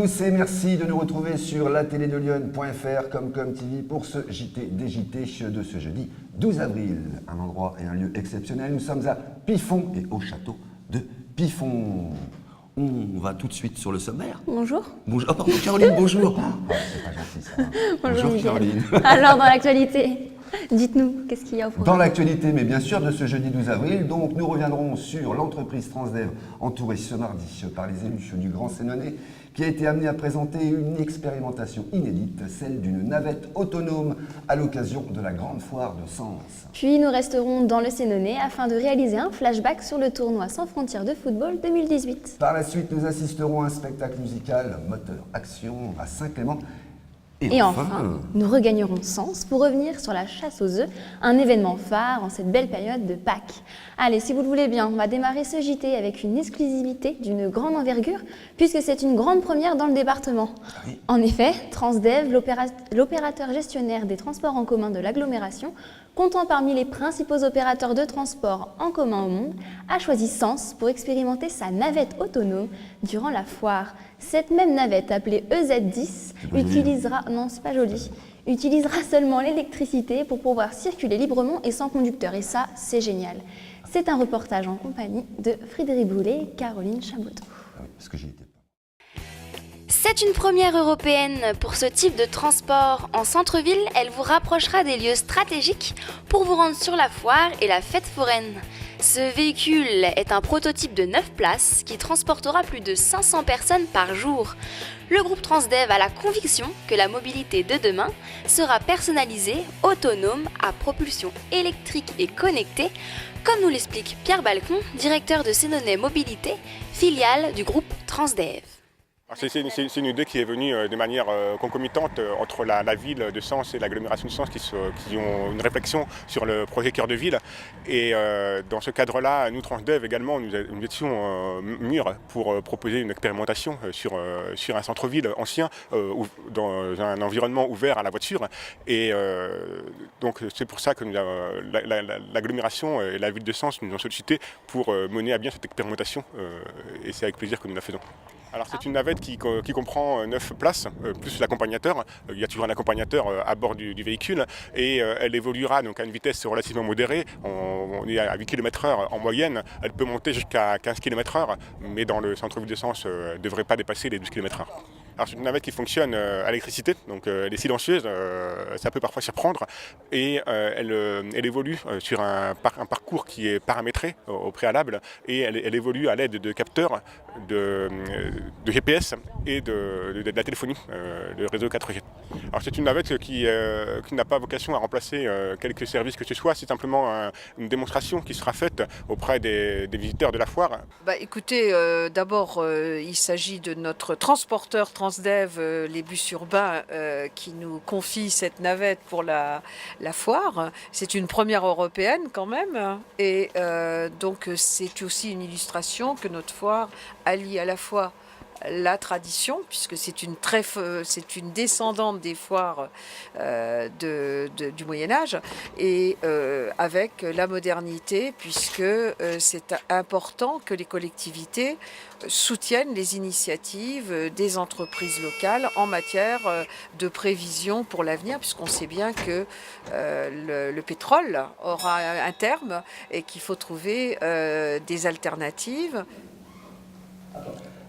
tous et merci de nous retrouver sur lateledelion.fr comme TV pour ce JT des JT de ce jeudi 12 avril. Un endroit et un lieu exceptionnel. Nous sommes à Pifon et au château de Pifon. On va tout de suite sur le sommaire. Bonjour. Bonjour. Oh, pardon, Caroline, bonjour. Oh, c'est pas gentil ça. Bonjour Caroline. Alors, dans l'actualité, dites-nous, qu'est-ce qu'il y a au programme? Dans l'actualité, mais bien sûr, de ce jeudi 12 avril, donc nous reviendrons sur l'entreprise Transdev entourée ce mardi par les élus du Grand Sénonais qui a été amenée à présenter une expérimentation inédite, celle d'une navette autonome à l'occasion de la grande foire de Sens. Puis nous resterons dans le Sénonais afin de réaliser un flashback sur le tournoi sans frontières de football 2018. Par la suite, nous assisterons à un spectacle musical moteur action à Saint-Clément. Et enfin, nous regagnerons Sens pour revenir sur la chasse aux œufs, un événement phare en cette belle période de Pâques. Allez, si vous le voulez bien, on va démarrer ce JT avec une exclusivité d'une grande envergure, puisque c'est une grande première dans le département. Oui. En effet, Transdev, l'opérateur gestionnaire des transports en commun de l'agglomération, comptant parmi les principaux opérateurs de transport en commun au monde, a choisi Sens pour expérimenter sa navette autonome durant la foire. Cette même navette, appelée EZ10, utilisera seulement l'électricité pour pouvoir circuler librement et sans conducteur. Et ça, c'est génial. C'est un reportage en compagnie de Frédéric Boulet et Caroline Chaboteau. Ah oui, parce que j'y étais pas. C'est une première européenne pour ce type de transport. En centre-ville, elle vous rapprochera des lieux stratégiques pour vous rendre sur la foire et la fête foraine. Ce véhicule est un prototype de 9 places qui transportera plus de 500 personnes par jour. Le groupe Transdev a la conviction que la mobilité de demain sera personnalisée, autonome, à propulsion électrique et connectée, comme nous l'explique Pierre Balcon, directeur de Sénonais Mobilité, filiale du groupe Transdev. C'est une idée qui est venue de manière concomitante entre la ville de Sens et l'agglomération de Sens qui ont une réflexion sur le projet cœur de ville. Et dans ce cadre-là, nous, Transdev également, nous étions mûrs pour proposer une expérimentation sur un centre-ville ancien, dans un environnement ouvert à la voiture. Et donc c'est pour ça que l'agglomération et la ville de Sens nous ont sollicité pour mener à bien cette expérimentation. Et c'est avec plaisir que nous la faisons. Alors c'est une navette qui comprend 9 places, plus l'accompagnateur. Il y a toujours un accompagnateur à bord du véhicule et elle évoluera donc à une vitesse relativement modérée. On est à 8 km/h en moyenne. Elle peut monter jusqu'à 15 km/h, mais dans le centre-ville de Sens, elle ne devrait pas dépasser les 12 km/h. Alors c'est une navette qui fonctionne à l'électricité, donc elle est silencieuse, ça peut parfois surprendre, et elle évolue sur un parcours qui est paramétré au préalable, et elle évolue à l'aide de capteurs de GPS et de la téléphonie, le réseau 4G. Alors c'est une navette qui n'a pas vocation à remplacer quelques services que ce soit, c'est simplement une démonstration qui sera faite auprès des visiteurs de la foire. Écoutez, d'abord il s'agit de notre transporteur Transdev, les bus urbains, qui nous confie cette navette pour la foire. C'est une première européenne quand même, et donc c'est aussi une illustration que notre foire allie à la fois la tradition, puisque c'est une descendante des foires du Moyen-Âge, et avec la modernité, puisque c'est important que les collectivités soutiennent les initiatives des entreprises locales en matière de prévision pour l'avenir, puisqu'on sait bien que le pétrole aura un terme et qu'il faut trouver des alternatives.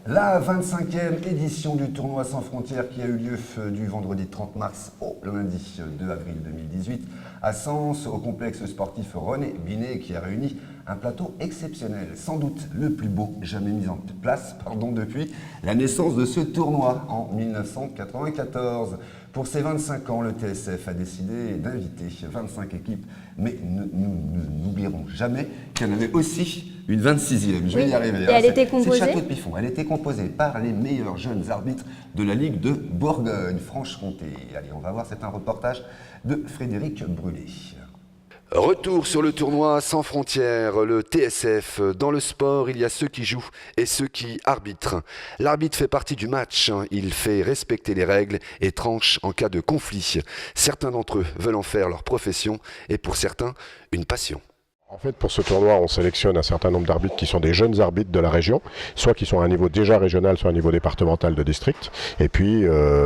La 25e édition du tournoi sans frontières qui a eu lieu du vendredi 30 mars au lundi 2 avril 2018 à Sens, au complexe sportif René Binet, qui a réuni un plateau exceptionnel, sans doute le plus beau jamais mis en place depuis la naissance de ce tournoi en 1994. Pour ses 25 ans, le TSF a décidé d'inviter 25 équipes, mais nous n'oublierons jamais qu'il y en avait aussi une 26e. Je vais y arriver. Et elle était composée. C'est Château de Pifon. Elle était composée par les meilleurs jeunes arbitres de la Ligue de Bourgogne-Franche-Comté. Allez, on va voir, c'est un reportage de Frédéric Brûlé. Retour sur le tournoi sans frontières, le TSF. Dans le sport, il y a ceux qui jouent et ceux qui arbitrent. L'arbitre fait partie du match, il fait respecter les règles et tranche en cas de conflit. Certains d'entre eux veulent en faire leur profession et pour certains, une passion. En fait, pour ce tournoi, on sélectionne un certain nombre d'arbitres qui sont des jeunes arbitres de la région, soit qui sont à un niveau déjà régional, soit à un niveau départemental de district. Et puis,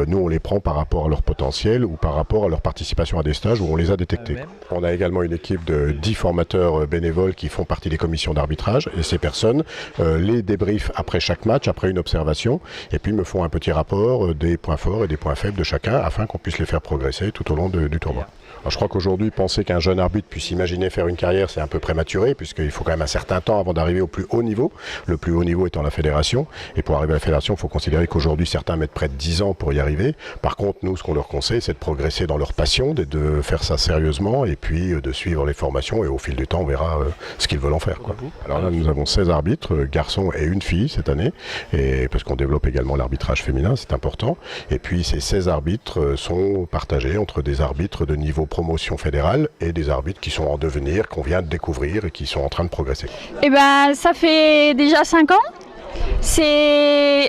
nous, on les prend par rapport à leur potentiel ou par rapport à leur participation à des stages où on les a détectés. On a également une équipe de 10 formateurs bénévoles qui font partie des commissions d'arbitrage. Et ces personnes les débriefent après chaque match, après une observation, et puis me font un petit rapport des points forts et des points faibles de chacun afin qu'on puisse les faire progresser tout au long du tournoi. Alors, je crois qu'aujourd'hui, penser qu'un jeune arbitre puisse imaginer faire une carrière, c'est un peu prématuré, puisqu'il faut quand même un certain temps avant d'arriver au plus haut niveau. Le plus haut niveau étant la fédération. Et pour arriver à la fédération, il faut considérer qu'aujourd'hui, certains mettent près de 10 ans pour y arriver. Par contre, nous, ce qu'on leur conseille, c'est de progresser dans leur passion, de faire ça sérieusement, et puis de suivre les formations. Et au fil du temps, on verra ce qu'ils veulent en faire, quoi. Alors là, nous avons 16 arbitres, garçons et une fille cette année, et parce qu'on développe également l'arbitrage féminin, c'est important. Et puis, ces 16 arbitres sont partagés entre des arbitres de niveau promotion fédérale et des arbitres qui sont en devenir, qu'on vient de découvrir et qui sont en train de progresser. Eh ben, ça fait déjà 5 ans.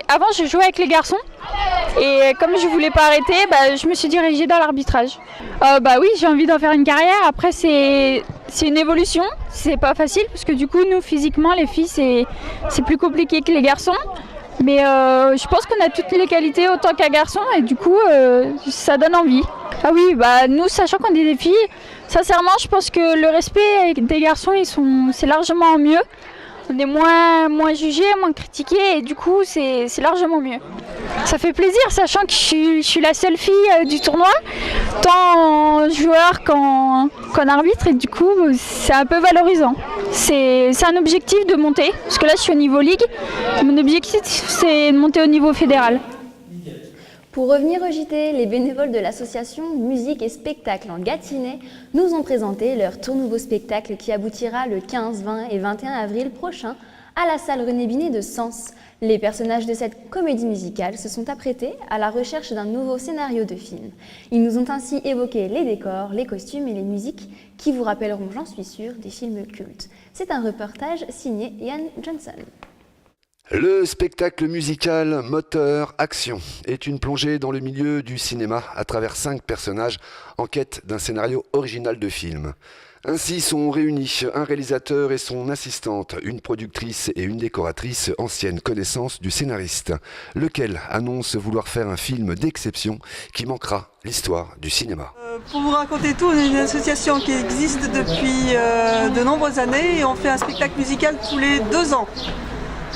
Avant, je jouais avec les garçons et comme je voulais pas arrêter, je me suis dirigée dans l'arbitrage. Oui, j'ai envie d'en faire une carrière. Après, c'est une évolution. C'est pas facile parce que du coup, nous, physiquement, les filles, c'est plus compliqué que les garçons. Mais je pense qu'on a toutes les qualités autant qu'un garçon et du coup, ça donne envie. Ah oui, nous, sachant qu'on est des filles, sincèrement, je pense que le respect des garçons, c'est largement mieux. On est moins jugés, moins critiqués et du coup, c'est largement mieux. Ça fait plaisir, sachant que je suis la seule fille du tournoi, tant en joueur qu'en arbitre et du coup, c'est un peu valorisant. C'est un objectif de monter, parce que là, je suis au niveau ligue. Mon objectif, c'est de monter au niveau fédéral. Pour revenir au JT, les bénévoles de l'association Musique et Spectacle en Gâtinais nous ont présenté leur tout nouveau spectacle qui aboutira le 15, 20 et 21 avril prochain à la salle René Binet de Sens. Les personnages de cette comédie musicale se sont apprêtés à la recherche d'un nouveau scénario de film. Ils nous ont ainsi évoqué les décors, les costumes et les musiques qui vous rappelleront, j'en suis sûre, des films cultes. C'est un reportage signé Ian Johnson. Le spectacle musical Moteur Action est une plongée dans le milieu du cinéma à travers 5 personnages en quête d'un scénario original de film. Ainsi sont réunis un réalisateur et son assistante, une productrice et une décoratrice, anciennes connaissances du scénariste, lequel annonce vouloir faire un film d'exception qui manquera l'histoire du cinéma. Pour vous raconter tout, on est une association qui existe depuis de nombreuses années et on fait un spectacle musical tous les 2 ans.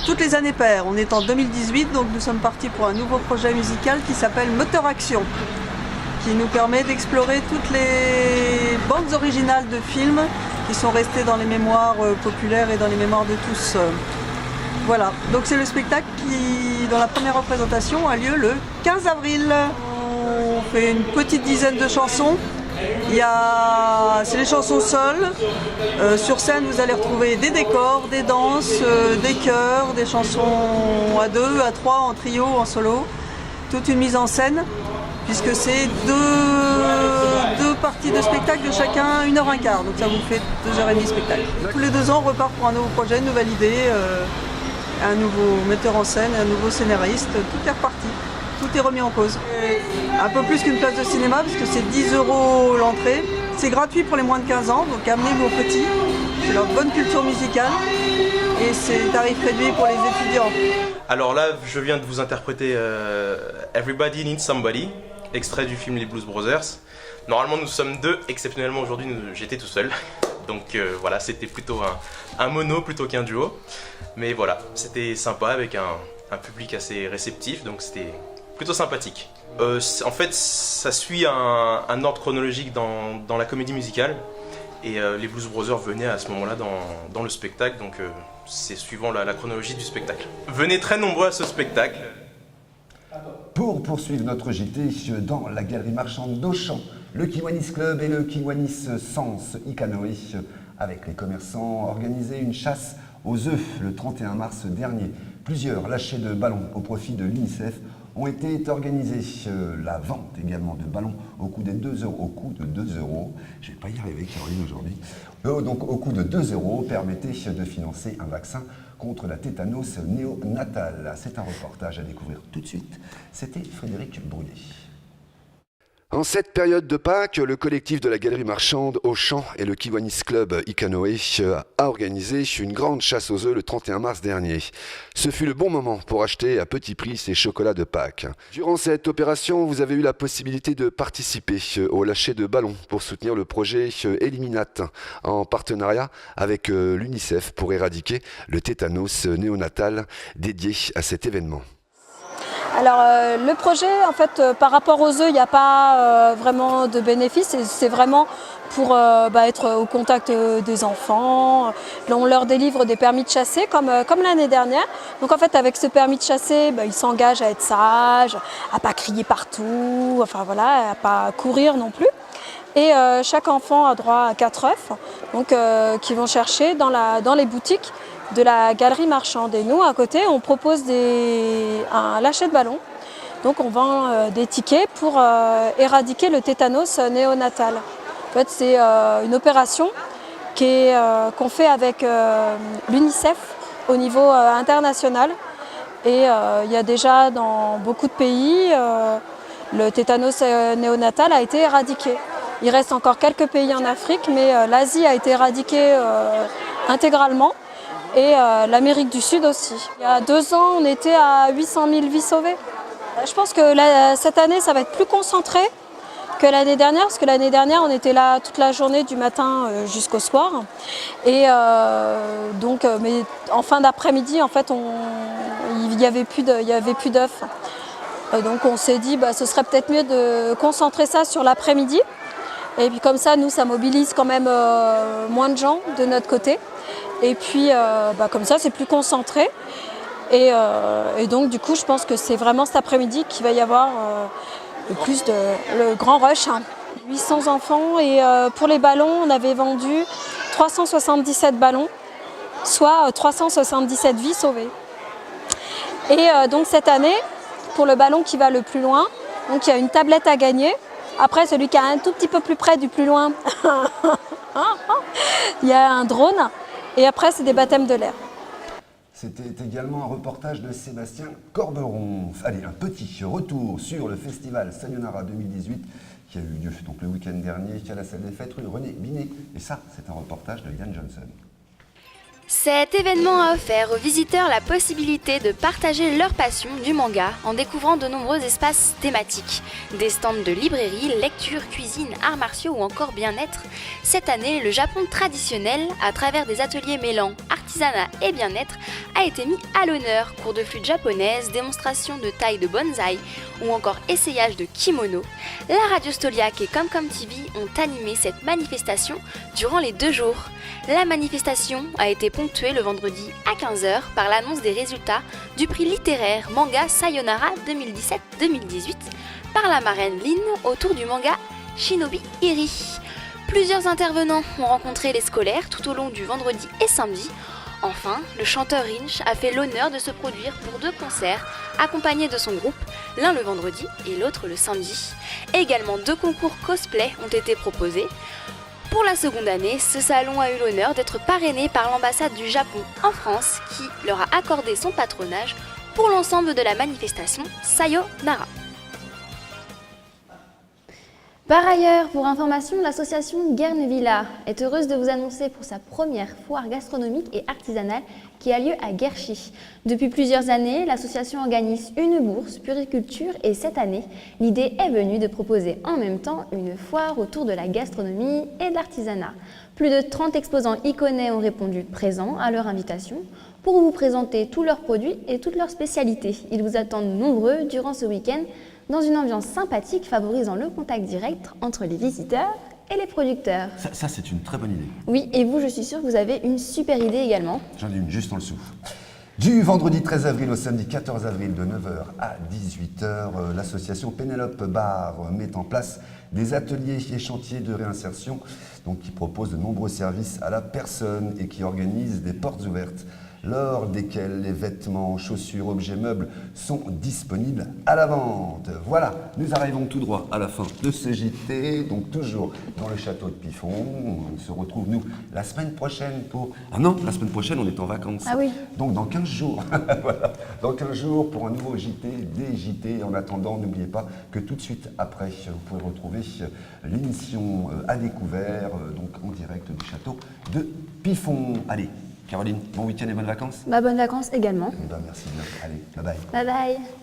Toutes les années paires. On est en 2018, donc nous sommes partis pour un nouveau projet musical qui s'appelle Moteur Action, qui nous permet d'explorer toutes les bandes originales de films qui sont restées dans les mémoires populaires et dans les mémoires de tous. Voilà, donc c'est le spectacle dont la première représentation a lieu le 15 avril. On fait une petite dizaine de chansons. C'est les chansons seules. Sur scène, vous allez retrouver des décors, des danses, des chœurs, des chansons à 2, à 3, en trio, en solo. Toute une mise en scène, puisque c'est deux parties de spectacle de chacun 1h15. Donc ça vous fait 2h30 de spectacle. Tous les 2 ans, on repart pour un nouveau projet, une nouvelle idée, un nouveau metteur en scène, un nouveau scénariste. Tout est reparti. Tout est remis en cause. Un peu plus qu'une place de cinéma, parce que c'est 10 € l'entrée. C'est gratuit pour les moins de 15 ans, donc amenez vos petits. C'est leur bonne culture musicale. Et c'est tarif réduit pour les étudiants. Alors là, je viens de vous interpréter Everybody Needs Somebody, extrait du film Les Blues Brothers. Normalement, nous sommes 2. Exceptionnellement, aujourd'hui, j'étais tout seul. Donc voilà, c'était plutôt un mono plutôt qu'un duo. Mais voilà, c'était sympa avec un public assez réceptif, donc c'était plutôt sympathique. En fait, ça suit un ordre chronologique dans la comédie musicale. Et les Blues Brothers venaient à ce moment-là dans le spectacle, donc c'est suivant la chronologie du spectacle. Venez très nombreux à ce spectacle. Pour poursuivre notre JT dans la galerie marchande d'Auchan, le Kiwanis Club et le Kiwanis Sens Ikanori, avec les commerçants, organisaient une chasse aux œufs le 31 mars dernier. Plusieurs lâchers de ballons au profit de l'UNICEF ont été organisés. La vente également de ballons au coût de 2 €. Je ne vais pas y arriver, Caroline, aujourd'hui. Donc au coût de 2 € permettait de financer un vaccin contre la tétanos néonatale. C'est un reportage à découvrir tout de suite. C'était Frédéric Brouillet. En cette période de Pâques, le collectif de la Galerie Marchande Auchan et le Kiwanis Club Ikanoe a organisé une grande chasse aux œufs le 31 mars dernier. Ce fut le bon moment pour acheter à petit prix ces chocolats de Pâques. Durant cette opération, vous avez eu la possibilité de participer au lâcher de ballons pour soutenir le projet Eliminate en partenariat avec l'UNICEF pour éradiquer le tétanos néonatal dédié à cet événement. Alors le projet, en fait, par rapport aux œufs, il n'y a pas vraiment de bénéfice. C'est vraiment pour être au contact des enfants. On leur délivre des permis de chasser comme l'année dernière. Donc en fait, avec ce permis de chasser, ils s'engagent à être sages, à pas crier partout, enfin voilà, à pas courir non plus. Et chaque enfant a droit à 4 œufs, donc qu'ils vont chercher dans les boutiques de la galerie marchande. Et nous, à côté, on propose un lâcher de ballon. Donc on vend des tickets pour éradiquer le tétanos néonatal. En fait, c'est une opération qu'on fait avec l'UNICEF au niveau international. Et il y a déjà dans beaucoup de pays, le tétanos néonatal a été éradiqué. Il reste encore quelques pays en Afrique, mais l'Asie a été éradiquée intégralement. Et l'Amérique du Sud aussi. Il y a 2 ans, on était à 800 000 vies sauvées. Je pense que cette année, ça va être plus concentré que l'année dernière, parce que l'année dernière, on était là toute la journée du matin jusqu'au soir. Et mais en fin d'après-midi, en fait, il n'y avait plus d'œufs. Donc on s'est dit, ce serait peut-être mieux de concentrer ça sur l'après-midi. Et puis comme ça, nous, ça mobilise quand même moins de gens de notre côté. Et puis, comme ça, c'est plus concentré. Et donc, du coup, je pense que c'est vraiment cet après-midi qu'il va y avoir le grand rush. 800 enfants. Et pour les ballons, on avait vendu 377 ballons, soit 377 vies sauvées. Et donc, cette année, pour le ballon qui va le plus loin, donc il y a une tablette à gagner. Après, celui qui est un tout petit peu plus près du plus loin, il y a un drone. Et après, c'est des baptêmes de l'air. C'était également un reportage de Sébastien Corberon. Allez, un petit retour sur le festival Sayonara 2018 qui a eu lieu donc, le week-end dernier à la salle des fêtes rue René Binet. Et ça, c'est un reportage de Yann Johnson. Cet événement a offert aux visiteurs la possibilité de partager leur passion du manga en découvrant de nombreux espaces thématiques. Des stands de librairie, lecture, cuisine, arts martiaux ou encore bien-être. Cette année, le Japon traditionnel, à travers des ateliers mêlant artisanat et bien-être, a été mis à l'honneur. Cours de flûte japonaise, démonstration de taille de bonsaï ou encore essayage de kimono. La radio Stoliac et Comcom TV ont animé cette manifestation durant les 2 jours. La manifestation a été ponctuée le vendredi à 15h par l'annonce des résultats du prix littéraire manga Sayonara 2017-2018 par la marraine Lynn autour du manga Shinobi Iri. Plusieurs intervenants ont rencontré les scolaires tout au long du vendredi et samedi. Enfin, le chanteur Rinch a fait l'honneur de se produire pour 2 concerts accompagné de son groupe, l'un le vendredi et l'autre le samedi. Également 2 concours cosplay ont été proposés. Pour la seconde année, ce salon a eu l'honneur d'être parrainé par l'ambassade du Japon en France qui leur a accordé son patronage pour l'ensemble de la manifestation Sayonara. Par ailleurs, pour information, l'association Guernevilla est heureuse de vous annoncer pour sa première foire gastronomique et artisanale qui a lieu à Guerchy. Depuis plusieurs années, l'association organise une bourse puriculture et cette année, l'idée est venue de proposer en même temps une foire autour de la gastronomie et de l'artisanat. Plus de 30 exposants iconais ont répondu présents à leur invitation pour vous présenter tous leurs produits et toutes leurs spécialités. Ils vous attendent nombreux durant ce week-end dans une ambiance sympathique favorisant le contact direct entre les visiteurs et les producteurs. Ça c'est une très bonne idée. Oui, et vous, je suis sûre que vous avez une super idée également. J'en ai une juste en le souffle. Du vendredi 13 avril au samedi 14 avril de 9h à 18h, l'association Pénélope Bar met en place des ateliers et chantiers de réinsertion donc qui proposent de nombreux services à la personne et qui organise des portes ouvertes lors desquels les vêtements, chaussures, objets meubles sont disponibles à la vente. Voilà, nous arrivons tout droit à la fin de ce JT, donc toujours dans le château de Piffon. On se retrouve, nous, la semaine prochaine pour... Ah non, la semaine prochaine, on est en vacances. Ah oui. Donc dans 15 jours, voilà. Dans 15 jours pour un nouveau JT, des JT. En attendant, n'oubliez pas que tout de suite après, vous pouvez retrouver l'émission à découvert, donc en direct du château de Piffon. Allez, Caroline, bon week-end et bonnes vacances. Bonnes vacances également. Merci bien. Allez, bye bye. Bye bye.